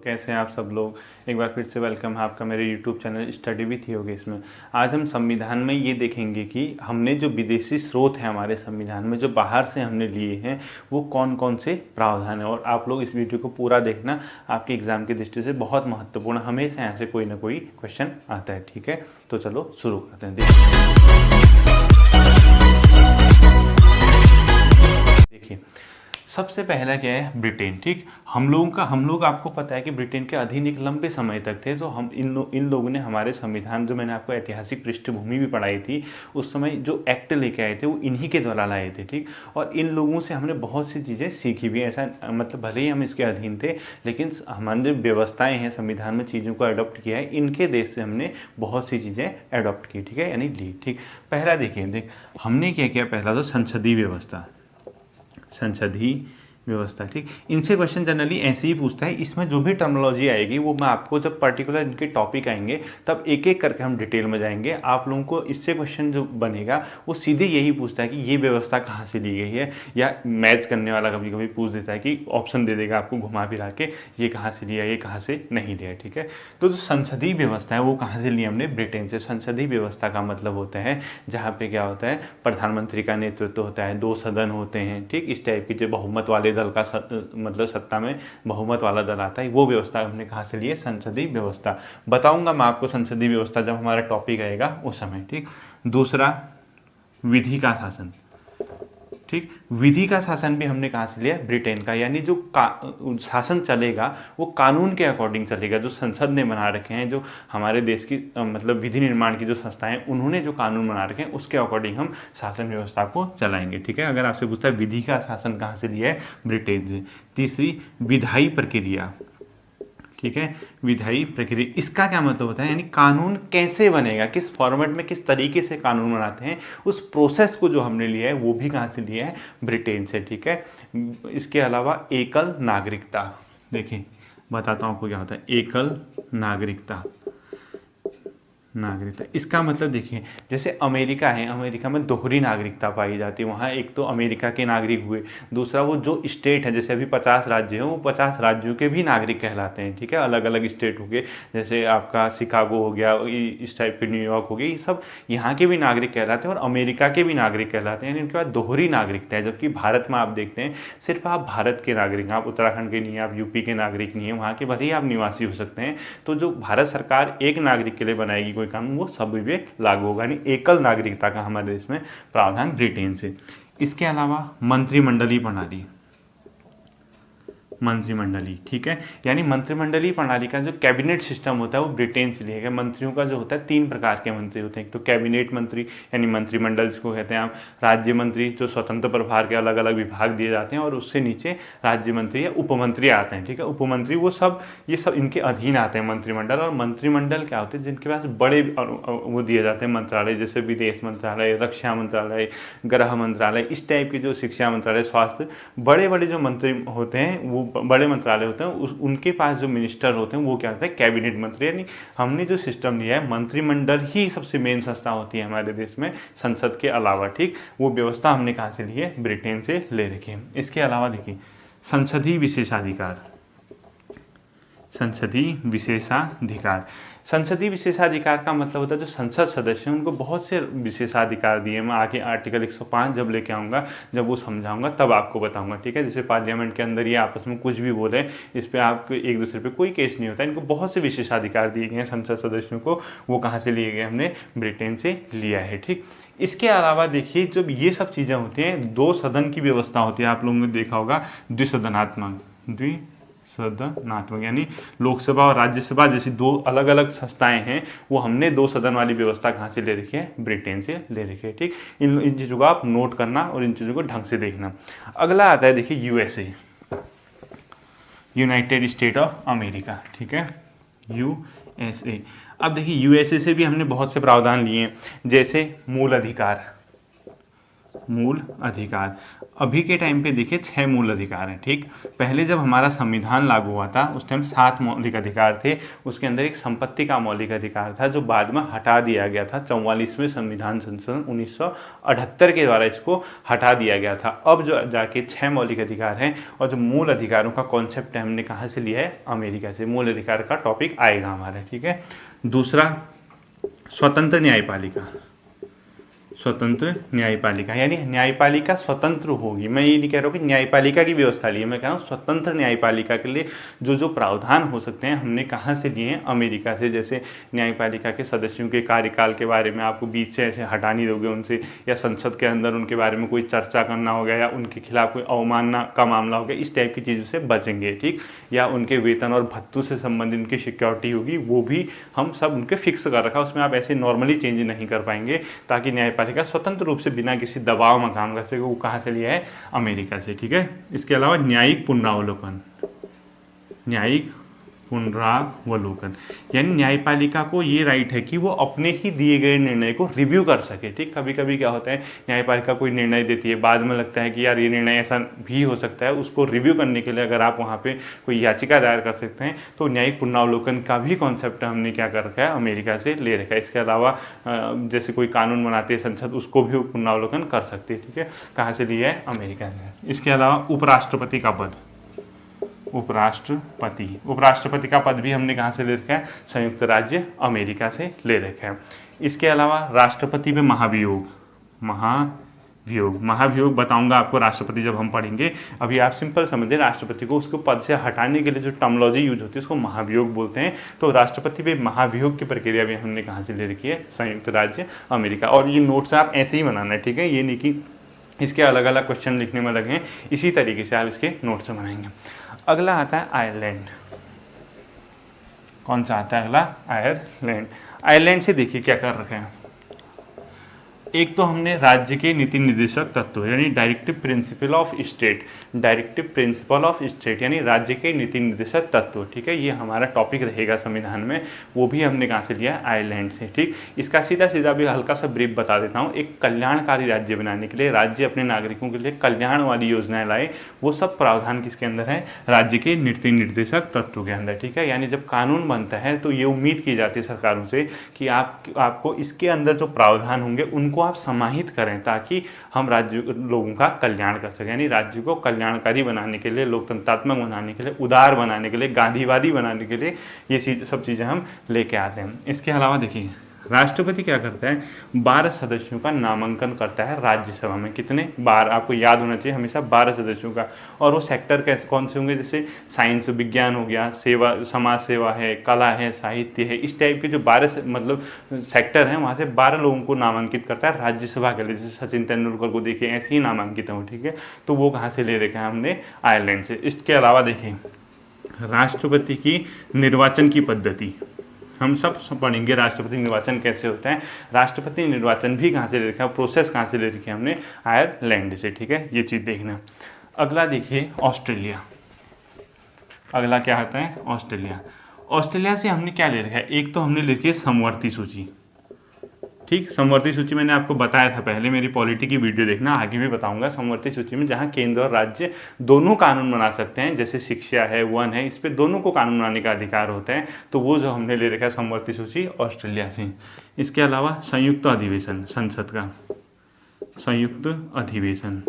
कैसे हैं आप सब लोग। एक बार फिर से वेलकम है आपका मेरे YouTube channel study with Yogesh में। आज हम संविधान में ये देखेंगे कि हमने जो विदेशी स्रोत हैं हमारे संविधान में, जो बाहर से हमने लिए हैं, वो कौन कौन से प्रावधान हैं। और आप लोग इस वीडियो को पूरा देखना, आपके एग्जाम की दृष्टि से बहुत महत्वपूर्ण। हमेशा यहाँ से कोई ना कोई क्वेश्चन आता है। ठीक है, तो चलो शुरू करते हैं। देखिए, सबसे पहला क्या है, ब्रिटेन। ठीक, हम लोग आपको पता है कि ब्रिटेन के अधीन एक लंबे समय तक थे। तो हम इन लोगों ने हमारे संविधान, जो मैंने आपको ऐतिहासिक पृष्ठभूमि भी पढ़ाई थी, उस समय जो एक्ट लेके आए थे वो इन्हीं के द्वारा लाए थे। ठीक, और इन लोगों से हमने बहुत सी चीज़ें सीखी भी। ऐसा मतलब भले ही हम इसके अधीन थे, लेकिन हमारी जो व्यवस्थाएँ हैं संविधान में, चीज़ों को अडॉप्ट किया है, इनके देश से हमने बहुत सी चीज़ें अडॉप्ट की। ठीक है, यानी ली। ठीक, पहला देखिए, हमने क्या किया। पहला तो संसदीय व्यवस्था, ठीक, इनसे क्वेश्चन जनरली ऐसे ही पूछता है। इसमें जो भी टर्मिनोलॉजी आएगी वो मैं आपको, जब पर्टिकुलर इनके टॉपिक आएंगे तब एक एक करके हम डिटेल में जाएंगे। आप लोगों को इससे क्वेश्चन जो बनेगा वो सीधे यही पूछता है कि ये व्यवस्था कहाँ से ली गई है, या मैच करने वाला कभी कभी पूछ देता है कि ऑप्शन दे देगा आपको घुमा फिरा के, ये कहाँ से लिया, ये कहाँ से नहीं लिया। ठीक है, तो जो संसदीय व्यवस्था है वो कहाँ से ली हमने, ब्रिटेन से। संसदीय व्यवस्था का मतलब होता है जहाँ पे क्या होता है, प्रधानमंत्री का नेतृत्व होता है, 2 सदन होते हैं। ठीक, इस टाइप की जो बहुमत वाले दल का मतलब सत्ता में बहुमत वाला दल आता है, वो व्यवस्था हमने कहाँ से ली है, संसदीय व्यवस्था। बताऊंगा मैं आपको संसदीय व्यवस्था जब हमारा टॉपिक आएगा उस समय। ठीक, दूसरा विधि का शासन। ठीक, विधि का शासन भी हमने कहाँ से लिया, ब्रिटेन का। यानी जो शासन चलेगा वो कानून के अकॉर्डिंग चलेगा, जो संसद ने बना रखे हैं, जो हमारे देश की मतलब विधि निर्माण की जो संस्थाएं, उन्होंने जो कानून बना रखे हैं उसके अकॉर्डिंग हम शासन व्यवस्था को चलाएंगे। ठीक है, अगर आपसे पूछता है विधि का शासन कहाँ से लिया है, ब्रिटेन से। तीसरी, विधायी प्रक्रिया। ठीक है, विधायी प्रक्रिया, इसका क्या मतलब होता है, यानी कानून कैसे बनेगा, किस फॉर्मेट में, किस तरीके से कानून बनाते हैं, उस प्रोसेस को जो हमने लिया है वो भी कहाँ से लिया है, ब्रिटेन से। ठीक है, इसके अलावा एकल नागरिकता। देखिए, बताता हूँ आपको क्या होता है एकल नागरिकता। इसका मतलब देखिए, जैसे अमेरिका है, अमेरिका में दोहरी नागरिकता पाई जाती है। वहाँ एक तो अमेरिका के नागरिक हुए, दूसरा वो जो स्टेट है, जैसे अभी 50 राज्य हैं, वो 50 राज्यों के भी नागरिक कहलाते हैं। ठीक है, अलग अलग स्टेट हो गए, जैसे आपका शिकागो हो गया, इस टाइप के न्यूयॉर्क हो गई, ये सब यहाँ के भी नागरिक कहलाते हैं और अमेरिका के भी नागरिक कहलाते हैं। यानी उनके पास दोहरी नागरिकता है। जबकि भारत में आप देखते हैं सिर्फ आप भारत के नागरिक हैं, आप उत्तराखंड के नहीं हैं, आप यूपी के नागरिक नहीं हैं, वहाँ के भले ही आप निवासी हो सकते हैं। तो जो भारत सरकार एक नागरिक के लिए बनाएगी कानून, वो सभी पे लागू होगा। यानी एकल नागरिकता का हमारे देश में प्रावधान ब्रिटेन से। इसके अलावा मंत्रिमंडलीय प्रणाली, ठीक है, यानी मंत्रिमंडलीय प्रणाली का जो कैबिनेट सिस्टम होता है वो ब्रिटेन से लिया गया। मंत्रियों का जो होता है 3 प्रकार के मंत्री होते हैं। एक तो कैबिनेट मंत्री, यानी मंत्रिमंडल जिसको कहते हैं आप, राज्य मंत्री जो स्वतंत्र प्रभार के अलग अलग विभाग दिए जाते हैं, और उससे नीचे राज्य मंत्री या उपमंत्री आते हैं। ठीक है, उपमंत्री ये सब इनके अधीन आते हैं मंत्रिमंडल। और मंत्रिमंडल क्या होते हैं, जिनके पास बड़े वो दिए जाते हैं मंत्रालय, जैसे विदेश मंत्रालय, रक्षा मंत्रालय, गृह मंत्रालय, इस टाइप के, जो शिक्षा मंत्रालय, स्वास्थ्य, बड़े बड़े जो मंत्री होते हैं, वो बड़े मंत्रालय होते हैं, उनके पास जो मिनिस्टर होते हैं वो क्या होता है, कैबिनेट मंत्री। यानी हमने जो सिस्टम लिया है, मंत्रिमंडल ही सबसे मेन संस्था होती है हमारे देश में संसद के अलावा। ठीक, वो व्यवस्था हमने कहाँ से ली है, ब्रिटेन से ले रखी है। इसके अलावा देखिए, संसदीय विशेषाधिकार। संसदीय विशेषाधिकार का मतलब होता है जो संसद सदस्य हैं उनको बहुत से विशेषाधिकार दिए। मैं आगे आर्टिकल 105 जब लेके आऊँगा, जब वो समझाऊंगा तब आपको बताऊंगा। ठीक है, जैसे पार्लियामेंट के अंदर ये आपस में कुछ भी बोले, इस पर आप एक दूसरे पे कोई केस नहीं होता। इनको बहुत से विशेषाधिकार दिए गए हैं संसद सदस्यों को। वो कहाँ से लिए गए, हमने ब्रिटेन से लिया है। ठीक, इसके अलावा देखिए, जब ये सब चीज़ें होती हैं, 2 सदन की व्यवस्था होती है। आप लोगों ने देखा होगा द्विसदनात्मक, यानी लोकसभा और राज्यसभा जैसी 2 अलग अलग संस्थाएं हैं, वो हमने 2 सदन वाली व्यवस्था कहाँ से ले रखी है, ब्रिटेन से ले रखी है। ठीक, इन चीज़ों को आप नोट करना और इन चीज़ों को ढंग से देखना। अगला आता है देखिए USA, United state of America. ठीक है, यूएसए। अब देखिए यूएसए से भी हमने बहुत से प्रावधान लिए हैं, जैसे मूल अधिकार, मूल अधिकार। अभी के टाइम पे देखिए 6 मूल अधिकार हैं, ठीक। पहले जब हमारा संविधान लागू हुआ था उस टाइम 7 मौलिक अधिकार थे। उसके अंदर एक संपत्ति का मौलिक अधिकार था जो बाद में हटा दिया गया था। 44वें संविधान संशोधन 1978 के द्वारा इसको हटा दिया गया था। अब जो जाके 6 मौलिक अधिकार हैं, और जो मूल अधिकारों का कॉन्सेप्ट है हमने कहाँ से लिया है, अमेरिका से। मूल अधिकार का टॉपिक आएगा हमारा, ठीक है। दूसरा, स्वतंत्र न्यायपालिका। स्वतंत्र न्यायपालिका यानी न्यायपालिका स्वतंत्र होगी। मैं ये नहीं कह रहा हूँ कि न्यायपालिका की व्यवस्था ली है, मैं कह रहा हूँ स्वतंत्र न्यायपालिका के लिए जो जो प्रावधान हो सकते हैं हमने कहाँ से लिए हैं, अमेरिका से। जैसे न्यायपालिका के सदस्यों के कार्यकाल के बारे में आपको बीच से ऐसे हटा नहीं दोगे उनसे, या संसद के अंदर उनके बारे में कोई चर्चा करना हो गया, या उनके खिलाफ कोई अवमानना का मामला हो गया, इस टाइप की चीज़ों से बचेंगे, ठीक। या उनके वेतन और भत्तों से संबंधित उनकी सिक्योरिटी होगी, वो भी हम सब उनके फिक्स कर रखा, उसमें आप ऐसे नॉर्मली चेंज नहीं कर पाएंगे, ताकि न्यायपालिका स्वतंत्र रूप से बिना किसी दबाव में काम कर सके। वो कहाँ से लिया है, अमेरिका से, ठीक है। इसके अलावा न्यायिक पुनरावलोकन। न्यायिक पुनरावलोकन यानी न्यायपालिका को ये राइट है कि वो अपने ही दिए गए निर्णय को रिव्यू कर सके, ठीक। कभी कभी क्या होता है, न्यायपालिका कोई निर्णय देती है, बाद में लगता है कि यार ये निर्णय ऐसा भी हो सकता है, उसको रिव्यू करने के लिए अगर आप वहाँ पे कोई याचिका दायर कर सकते हैं, तो न्यायिक पुनरावलोकन का भी कॉन्सेप्ट हमने क्या कर रखा है, अमेरिका से ले रखा है। इसके अलावा जैसे कोई कानून बनाती है संसद, उसको भी पुनरावलोकन कर सकती है, ठीक है। कहाँ से लिया है, अमेरिका से। इसके अलावा उपराष्ट्रपति का पद। उपराष्ट्रपति का पद भी हमने कहाँ से ले रखा है, संयुक्त राज्य अमेरिका से ले रखा है। इसके अलावा राष्ट्रपति में महाभियोग। महाभियोग बताऊंगा आपको राष्ट्रपति जब हम पढ़ेंगे। अभी आप सिंपल समझें, राष्ट्रपति को उसको पद से हटाने के लिए जो टर्मोलॉजी यूज होती है उसको महाभियोग बोलते हैं। तो राष्ट्रपति पे महाभियोग की प्रक्रिया भी हमने कहाँ से ले रखी है, संयुक्त राज्य अमेरिका। और ये नोट्स आप ऐसे ही बनाना है, ठीक है। ये नहीं कि इसके अलग अलग क्वेश्चन लिखने में लगे, इसी तरीके से आप इसके नोट्स बनाएंगे। अगला आता है आयरलैंड। कौन सा आता है अगला, आयरलैंड। आयरलैंड से देखिए क्या कर रखे हैं। एक तो हमने राज्य के नीति निर्देशक तत्व यानी directive principle of state, directive principle of state यानी राज्य के नीति निर्देशक तत्व, ठीक है। ये हमारा टॉपिक रहेगा संविधान में, वो भी हमने कहाँ से लिया, आयरलैंड से, ठीक। इसका सीधा सीधा भी हल्का सा ब्रीफ बता देता हूँ। एक कल्याणकारी राज्य बनाने के लिए, राज्य अपने नागरिकों के लिए कल्याण वाली योजनाएं लाए, वो सब प्रावधान किसके अंदर है, राज्य के नीति निर्देशक तत्व के अंदर, ठीक है। यानी जब कानून बनता है तो ये उम्मीद की जाती है सरकारों से कि आपको इसके अंदर जो प्रावधान होंगे उनको आप समाहित करें, ताकि हम राज्य लोगों का कल्याण कर सकें। यानी राज्य को कल्याणकारी बनाने के लिए, लोकतंत्रात्मक बनाने के लिए, उदार बनाने के लिए, गांधीवादी बनाने के लिए ये सब चीज़ें हम लेके आते हैं। इसके अलावा देखिए राष्ट्रपति क्या करता है, 12 सदस्यों का नामांकन करता है राज्यसभा में। कितने, 12, आपको याद होना चाहिए हमेशा 12 सदस्यों का। और वो सेक्टर कैसे कौन से होंगे, जैसे साइंस विज्ञान हो गया, सेवा समाज सेवा है, कला है, साहित्य है, इस टाइप के जो 12 मतलब सेक्टर हैं, वहाँ से 12 लोगों को नामांकित करता है राज्यसभा के लिए। जैसे सचिन तेंदुलकर को देखिए ऐसे ही नामांकित हैं, ठीक है। तो वो कहाँ से ले रखा है हमने, आयरलैंड से। इसके अलावा देखिए राष्ट्रपति की निर्वाचन की पद्धति, हम सब पढ़ेंगे राष्ट्रपति निर्वाचन कैसे होता है। राष्ट्रपति निर्वाचन भी कहाँ से ले रखा है, प्रोसेस कहाँ से ले रखी है हमने, आयरलैंड से, ठीक है। ये चीज़ देखना। अगला देखिए ऑस्ट्रेलिया। अगला क्या आता है, ऑस्ट्रेलिया। ऑस्ट्रेलिया से हमने क्या ले रखा है, एक तो हमने ले रखी है समवर्ती सूची, ठीक। समवर्ती सूची मैंने आपको बताया था पहले, मेरी पॉलिटी की वीडियो देखना, आगे भी बताऊंगा। समवर्ती सूची में जहां केंद्र और राज्य दोनों कानून बना सकते हैं, जैसे शिक्षा है, वन है, इस पे दोनों को कानून बनाने का अधिकार होता है। तो वो जो हमने ले रखा है समवर्ती सूची, ऑस्ट्रेलिया से। इसके अलावा संयुक्त अधिवेशन, संसद का संयुक्त अधिवेशन,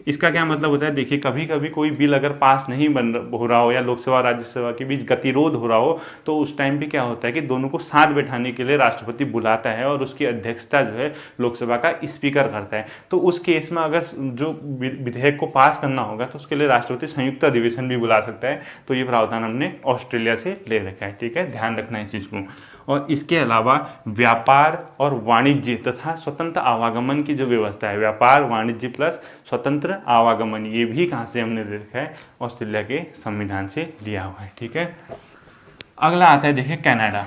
इसका क्या मतलब होता है, देखिए कभी कभी कोई बिल अगर पास नहीं हो रहा हो, या लोकसभा राज्यसभा के बीच गतिरोध हो रहा हो, तो उस टाइम पे क्या होता है कि दोनों को साथ बैठाने के लिए राष्ट्रपति बुलाता है, और उसकी अध्यक्षता जो है लोकसभा का स्पीकर करता है। तो उस केस में अगर जो विधेयक को पास करना होगा तो उसके लिए राष्ट्रपति संयुक्त अधिवेशन भी बुला सकता है। तो ये प्रावधान हमने ऑस्ट्रेलिया से ले रखा है, ठीक है, ध्यान रखना है इस चीज़ को। और इसके अलावा व्यापार और वाणिज्य तथा स्वतंत्र आवागमन की जो व्यवस्था है, व्यापार वाणिज्य प्लस स्वतंत्र आवागमन, ये भी कहाँ से हमने ले रखा है, ऑस्ट्रेलिया के संविधान से लिया हुआ है, ठीक है। अगला आता है देखिए कनाडा।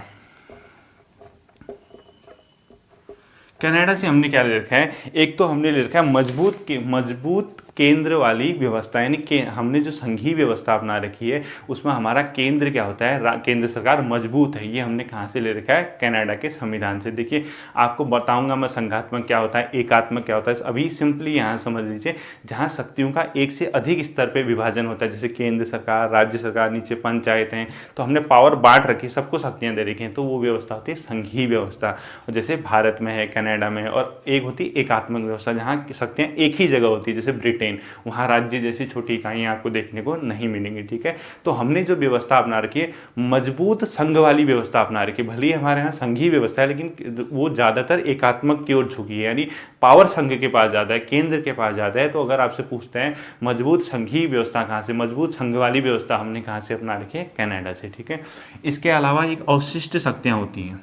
कनाडा से हमने क्या ले रखा है, एक तो हमने ले रखा है मजबूत केंद्र वाली व्यवस्था, यानी कि हमने जो संघीय व्यवस्था अपना रखी है उसमें हमारा केंद्र क्या होता है, केंद्र सरकार मजबूत है। ये हमने कहाँ से ले रखा है, कनाडा के संविधान से। देखिए आपको बताऊंगा मैं संघात्मक क्या होता है, एकात्मक क्या होता है। अभी सिंपली यहाँ समझ लीजिए, जहाँ शक्तियों का एक से अधिक स्तर पर विभाजन होता है, जैसे केंद्र सरकार, राज्य सरकार, नीचे पंचायतें, तो हमने पावर बांट रखी, सबको शक्तियाँ दे रखी हैं, तो वो व्यवस्था होती है संघीय व्यवस्था। जैसे भारत में है, कनाडा में है। और एक होती है एकात्मक व्यवस्था, जहाँ शक्तियाँ एक ही जगह होती है, जैसे ब्रिटेन, वहाँ राज्य जैसी छोटी इकाइयाँ आपको देखने को नहीं मिलेंगी। ठीक है, तो हमने जो व्यवस्था अपना रखी है मजबूत संघ वाली व्यवस्था अपना रखी है। भले ही हमारे यहाँ संघीय व्यवस्था है, लेकिन वो ज़्यादातर एकात्मक की ओर झुकी है, यानी पावर संघ के पास ज़्यादा है, केंद्र के पास ज़्यादा है। तो अगर आपसे पूछते हैं मजबूत संघीय व्यवस्था कहाँ से, मजबूत संघ वाली व्यवस्था हमने कहाँ से अपना रखी है, कनाडा से। ठीक है, इसके अलावा एक अवशिष्ट शक्तियाँ होती हैं,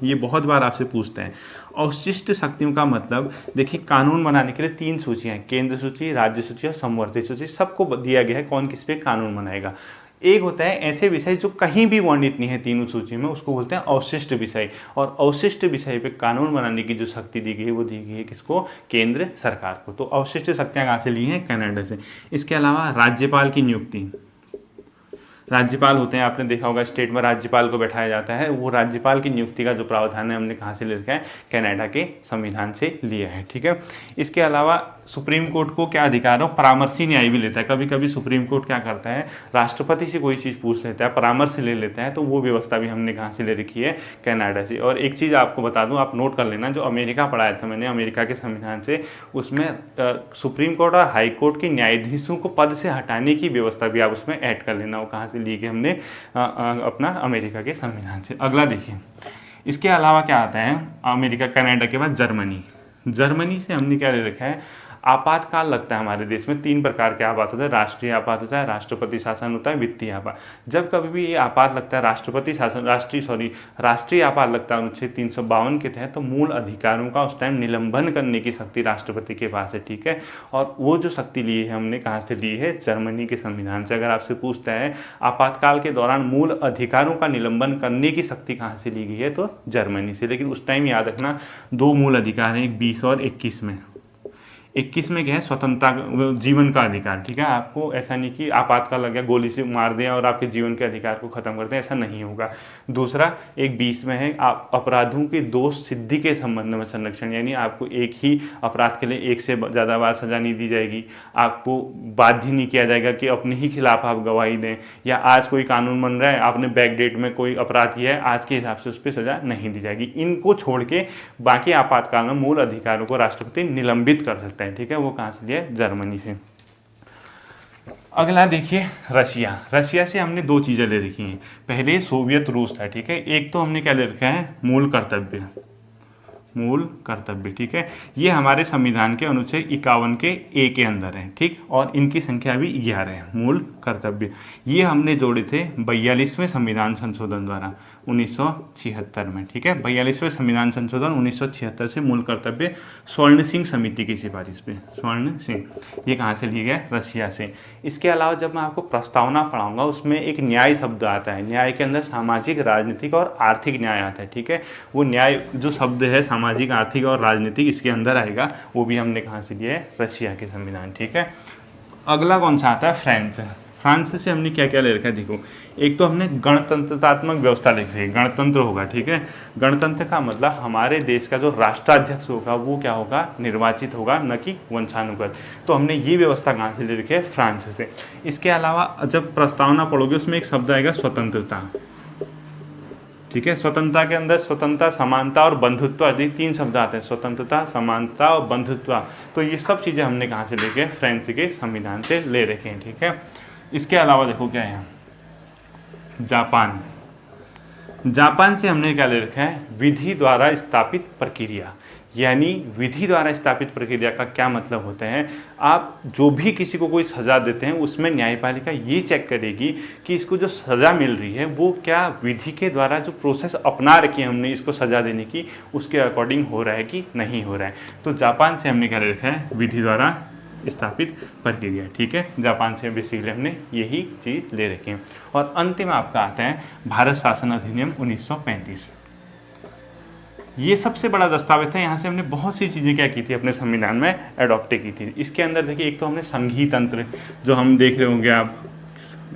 ये बहुत बार आपसे पूछते हैं। अवशिष्ट शक्तियों का मतलब, देखिए कानून बनाने के लिए 3 सूचियाँ हैं, केंद्र सूची, राज्य सूची और समवर्ती सूची। सबको दिया गया है कौन किस पे कानून बनाएगा। एक होता है ऐसे विषय जो कहीं भी वर्णित नहीं है तीनों सूची में, उसको बोलते हैं अवशिष्ट विषय। और अवशिष्ट विषय पे कानून बनाने की जो शक्ति दी गई है वो दी गई है किसको, केंद्र सरकार को। तो अवशिष्ट शक्तियाँ कहाँ से ली हैं, कनाडा से। इसके अलावा राज्यपाल की नियुक्ति, राज्यपाल होते हैं, आपने देखा होगा स्टेट में राज्यपाल को बैठाया जाता है, वो राज्यपाल की नियुक्ति का जो प्रावधान है हमने कहाँ से ले रखा है, कनाडा के संविधान से लिया है। ठीक है, इसके अलावा सुप्रीम कोर्ट को क्या अधिकार हो, परामर्शी न्याय भी लेता है। कभी कभी सुप्रीम कोर्ट क्या करता है, राष्ट्रपति से कोई चीज़ पूछ लेता है, परामर्श ले लेता है, तो वो व्यवस्था भी हमने कहाँ से ले रखी है, कनाडा से। और एक चीज़ आपको बता दूँ, आप नोट कर लेना, जो अमेरिका पढ़ाया था मैंने, अमेरिका के संविधान से, उसमें सुप्रीम कोर्ट और हाई कोर्ट के न्यायाधीशों को पद से हटाने की व्यवस्था भी आप उसमें ऐड कर लेना। वो कहाँ से ली गई, हमने अपना अमेरिका के संविधान से। अगला देखिए, इसके अलावा क्या आता है, अमेरिका कनाडा के बाद जर्मनी। जर्मनी से हमने क्या ले रखा है, आपातकाल लगता है हमारे देश में 3 प्रकार के आपात होते हैं, राष्ट्रीय आपात होता है, राष्ट्रपति शासन होता है, वित्तीय आपात। जब कभी भी ये आपात लगता है, राष्ट्रपति शासन, राष्ट्रीय आपात लगता है अनुच्छेद 352 के तहत, तो मूल अधिकारों का उस टाइम निलंबन करने की शक्ति राष्ट्रपति के पास है। ठीक है, और वो जो शक्ति ली है हमने कहाँ से ली है, जर्मनी के संविधान से। अगर आपसे पूछता है आपातकाल के दौरान मूल अधिकारों का निलंबन करने की शक्ति कहाँ से ली गई है, तो जर्मनी से। लेकिन उस टाइम याद रखना 2 मूल अधिकार हैं, 20 और 21 में। 21 में क्या है, स्वतंत्रता, जीवन का अधिकार। ठीक है, आपको ऐसा नहीं कि आपातकाल लग गया, गोली से मार दें और आपके जीवन के अधिकार को खत्म कर दें, ऐसा नहीं होगा। दूसरा एक 20 में है, आप अपराधों के दोष सिद्धि के संबंध में संरक्षण, यानी आपको एक ही अपराध के लिए एक से ज़्यादा बार सजा नहीं दी जाएगी, आपको बाध्य नहीं किया जाएगा कि अपने ही खिलाफ आप गवाही दें, या आज कोई कानून बन रहा है, आपने बैक डेट में कोई अपराध किया है, आज के हिसाब से उस पर सजा नहीं दी जाएगी। इनको छोड़ के बाकी आपातकाल में मूल अधिकारों को राष्ट्रपति निलंबित कर सकते हैं। ठीक है, वो कहाँ से लिया, जर्मनी से। अगला देखिए, रशिया। रशिया से हमने 2 चीज़ें ले रखी हैं। पहले सोवियत रूस था। ठीक है, एक तो हमने क्या ले रखा है, मूल कर्तव्य, मूल कर्तव्य। ठीक है, ये हमारे संविधान के अनुच्छेद 51 के ए के अंदर है। ठीक, और इनकी संख्या भी 11 है, मूल कर्तव्य। ये हमने जोड़े थे 42वें संविधान संशोधन द्वारा 1976 में। ठीक है, 42वें संविधान संशोधन 1976 से मूल कर्तव्य स्वर्ण सिंह समिति की सिफारिश पे, स्वर्ण सिंह, ये कहाँ से लिए गए, रशिया से। इसके अलावा जब मैं आपको प्रस्तावना पढ़ाऊंगा उसमें एक न्याय शब्द आता है। न्याय के अंदर सामाजिक, राजनीतिक और आर्थिक न्याय आता है। ठीक है, वो न्याय जो शब्द है सामाजिक, आर्थिक और राजनीतिक, इसके अंदर आएगा, वो भी हमने कहाँ से लिया है, रशिया के संविधान। ठीक है, अगला कौन सा आता है, फ्रांस। फ्रांस से हमने क्या क्या ले रखा है, देखो, एक तो हमने गणतंत्रात्मक व्यवस्था लिख रही है, गणतंत्र होगा। ठीक है, गणतंत्र का मतलब हमारे देश का जो राष्ट्राध्यक्ष होगा वो क्या होगा, निर्वाचित होगा, न कि वंशानुगत। तो हमने ये व्यवस्था कहाँ से ले रखी है, फ्रांस से। इसके अलावा जब प्रस्तावना पढ़ोगे उसमें एक शब्द आएगा स्वतंत्रता। ठीक है, स्वतंत्रता के अंदर स्वतंत्रता, समानता और बंधुत्व, ये 3 शब्द आते हैं, स्वतंत्रता, समानता और बंधुत्व। तो ये सब चीज़ें हमने कहाँ से लेके, फ्रांस के संविधान से ले रखे हैं। ठीक है, इसके अलावा देखो क्या है, जापान। जापान से हमने क्या ले रखा है, विधि द्वारा स्थापित प्रक्रिया। यानी विधि द्वारा स्थापित प्रक्रिया का क्या मतलब होता है, आप जो भी किसी को कोई सज़ा देते हैं उसमें न्यायपालिका ये चेक करेगी कि इसको जो सज़ा मिल रही है वो क्या विधि के द्वारा जो प्रोसेस अपना रखी है हमने इसको सज़ा देने की, उसके अकॉर्डिंग हो रहा है कि नहीं हो रहा है। तो जापान से हमने क्या ले रखा है, विधि द्वारा स्थापित प्रक्रिया। ठीक है, जापान से बेसिकली हमने यही चीज़ ले रखी है। और अंतिम आपका आता है भारत शासन अधिनियम 1935। ये सबसे बड़ा दस्तावेज था। यहाँ से हमने बहुत सी चीज़ें क्या की थी, अपने संविधान में अडॉप्ट की थी। इसके अंदर देखिए, एक तो हमने संघीय तंत्र जो हम देख रहे होंगे, आप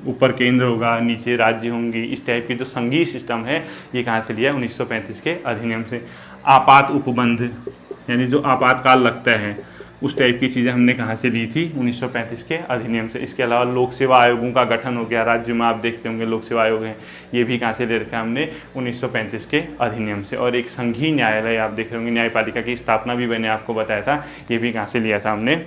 ऊपर केंद्र होगा, नीचे राज्य होंगे, इस टाइप के जो संघीय सिस्टम है, ये कहाँ से लिया है, 1935 के अधिनियम से। आपात उपबंध यानी जो आपातकाल लगता है, उस टाइप की चीज़ें हमने कहाँ से ली थी, 1935 के अधिनियम से। इसके अलावा लोक सेवा आयोगों का गठन हो गया, राज्य में आप देखते होंगे लोक सेवा आयोग हैं, ये भी कहाँ से ले रखा है हमने, 1935 के अधिनियम से। और एक संघीय न्यायालय आप देख रहे होंगे, न्यायपालिका की स्थापना भी मैंने आपको बताया था, ये भी कहाँ से लिया था हमने,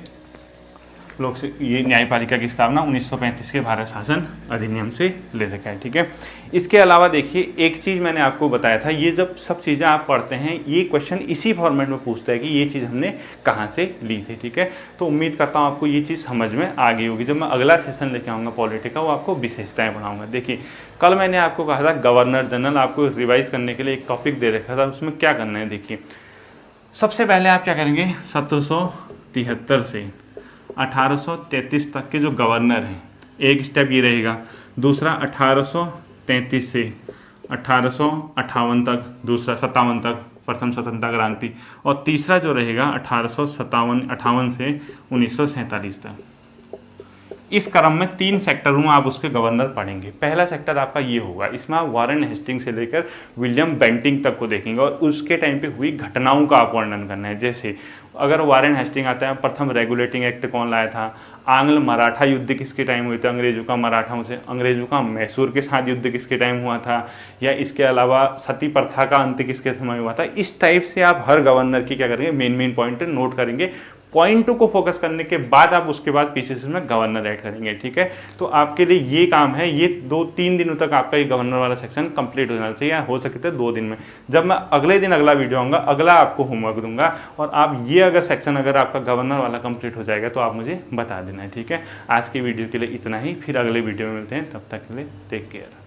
ये न्यायपालिका की स्थापना 1935 के भारत शासन अधिनियम से ले रखा है। ठीक है, इसके अलावा देखिए एक चीज़ मैंने आपको बताया था, ये जब सब चीज़ें आप पढ़ते हैं, ये क्वेश्चन इसी फॉर्मेट में पूछता है कि ये चीज़ हमने कहाँ से ली थी। ठीक है, तो उम्मीद करता हूँ आपको ये चीज़ समझ में आ गई होगी। जब मैं अगला सेशन लेके आऊँगा पॉलिटी का, वो आपको विशेषताएँ पढ़ाऊँगा। देखिए, कल मैंने आपको कहा था गवर्नर जनरल आपको रिवाइज करने के लिए एक टॉपिक दे रखा था, उसमें क्या करना है। देखिए, सबसे पहले आप क्या करेंगे, 1773 से 1833 तक के जो गवर्नर हैं, एक स्टेप ये रहेगा। दूसरा 1833 से 1858 तक, दूसरा 57 तक प्रथम स्वतंत्रता क्रांति, और तीसरा जो रहेगा 1858 से 1947 तक। इस क्रम में 3 सेक्टरों में आप उसके गवर्नर पढ़ेंगे। पहला सेक्टर आपका ये होगा, इसमें आप वारेन हेस्टिंग्स से लेकर विलियम बेंटिंक तक को देखेंगे और उसके टाइम पे हुई घटनाओं का आप वर्णन करना है। जैसे अगर वारेन हेस्टिंग आता है, प्रथम रेगुलेटिंग एक्ट कौन लाया था, आंग्ल मराठा युद्ध किसके टाइम हुए थे, अंग्रेजों का मराठाओं से, अंग्रेजों का मैसूर के साथ युद्ध किसके टाइम हुआ था, या इसके अलावा सती प्रथा का अंत किसके समय हुआ था। इस टाइप से आप हर गवर्नर की क्या करेंगे, मेन पॉइंट नोट करेंगे। पॉइंटों को फोकस करने के बाद आप उसके बाद पीछे से उसमें गवर्नर ऐड करेंगे। ठीक है, तो आपके लिए ये काम है, ये 2-3 दिनों तक आपका ये गवर्नर वाला सेक्शन कंप्लीट हो जाना चाहिए, हो सके तो 2 दिन में। जब मैं अगले दिन अगला वीडियो आऊँगा, अगला आपको होमवर्क दूंगा, और आप ये अगर सेक्शन अगर आपका गवर्नर वाला कंप्लीट हो जाएगा तो आप मुझे बता देना है। ठीक है, आज की वीडियो के लिए इतना ही, फिर अगले वीडियो में मिलते हैं, तब तक के लिए टेक केयर।